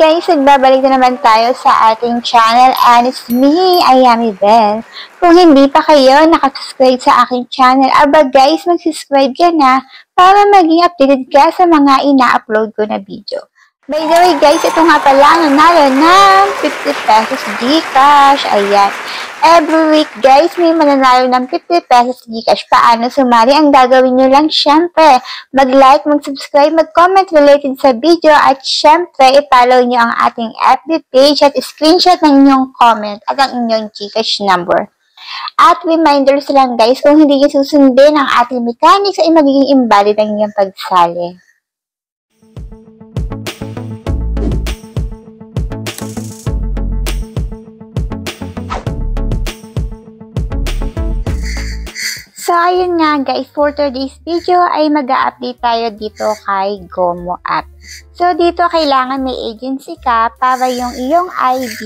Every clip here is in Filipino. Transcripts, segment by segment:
guys! Nagbabalik na naman tayo sa ating channel and it's me, Ayami Bell. Kung hindi pa kayo nakasubscribe sa aking channel, guys, mag-subscribe ka na para maging updated ka sa mga ina-upload ko na video. By the way guys, ito nga pala nanalo ng 50 pesos Gcash. Ayan. Every week guys, may mananalo ng 50 pesos Gcash. Paano sumali? Ang gagawin nyo lang, syempre, mag-like, mag-subscribe, mag-comment related sa video at syempre, i-follow nyo ang ating FB page at screenshot ng inyong comment at ang inyong Gcash number. At reminders lang guys, kung hindi nyo susundin ang ating mechanics ay magiging invalid ang inyong pagsali. So, ayun nga guys, for today's video ay mag-a-update tayo dito kay Gomo app. So, dito kailangan may agency ka para yung iyong ID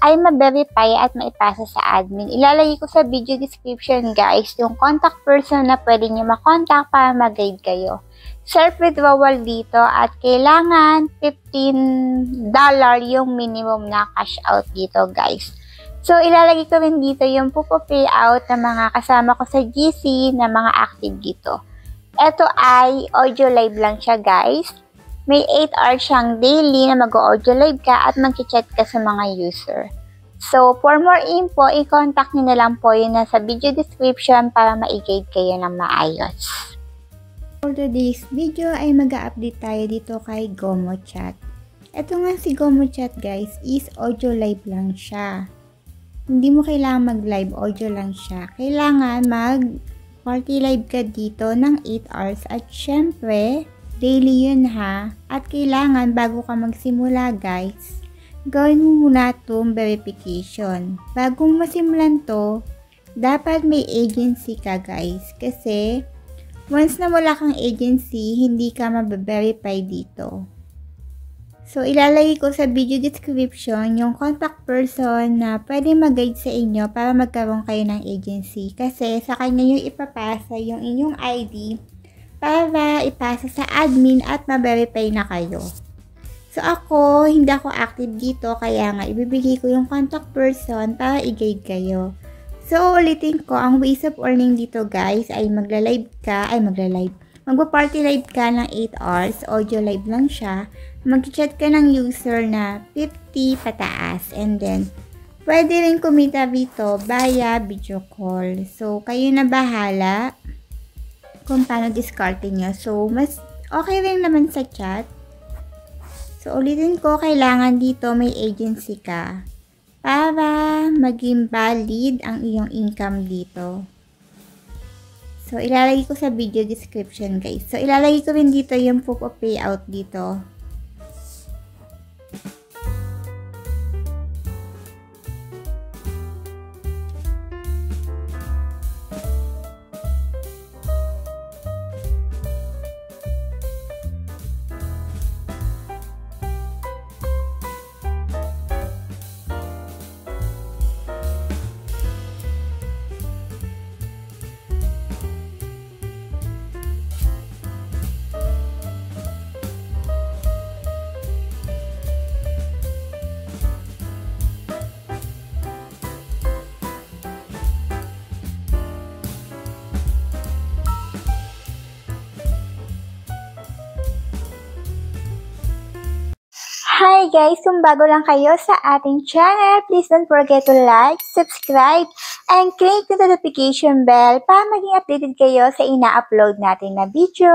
ay ma-verify at maipasa sa admin. Ilalagay ko sa video description guys yung contact person na pwede nyo makontak para mag-guide kayo. Self-withdrawal dito at kailangan $15 yung minimum na cash out dito guys. So, ilalagay ko rin dito yung pupo-payout ng mga kasama ko sa GC na mga active dito. Ito ay audio live lang siya guys. May 8 hours siyang daily na mag-audio live ka at mag-chat ka sa mga user. So, for more info, i-contact nyo na lang po yun nasa video description para ma-guide kayo ng maayos. For today's video ay mag-a-update tayo dito kay Gomo Chat. Ito nga si Gomo Chat guys is audio live lang siya. Hindi mo kailangan mag-live, audio lang siya. Kailangan mag-party live ka dito ng 8 hours. At syempre, daily yun ha. At kailangan, bago ka magsimula guys, gawin mo muna itong verification. Bago masimulan to, dapat may agency ka guys. Kasi, once na wala kang agency, hindi ka mabaverify dito. So, ilalagay ko sa video description yung contact person na pwede mag-guide sa inyo para magkaroon kayo ng agency. Kasi sa kanya yung ipapasa yung inyong ID para ipasa sa admin at ma-verify na kayo. So, ako, hindi ako active dito kaya nga ibibigay ko yung contact person para i-guide kayo. So, ulitin ko, ang ways of earning dito guys ay magla-party live ka ng 8 hours, audio live lang siya. Mag-chat ka ng user na 50 pataas. And then, pwede rin kumita dito via video call. So, kayo na bahala kung paano discarding nyo. So, mas okay rin naman sa chat. So, ulitin ko, kailangan dito may agency ka para maging valid ang iyong income dito. So, ilalagay ko sa video description guys. So, ilalagay ko rin dito yung pupo-payout dito. Hi guys! Kung bago lang kayo sa ating channel, please don't forget to like, subscribe, and click the notification bell para maging updated kayo sa ina-upload natin na video.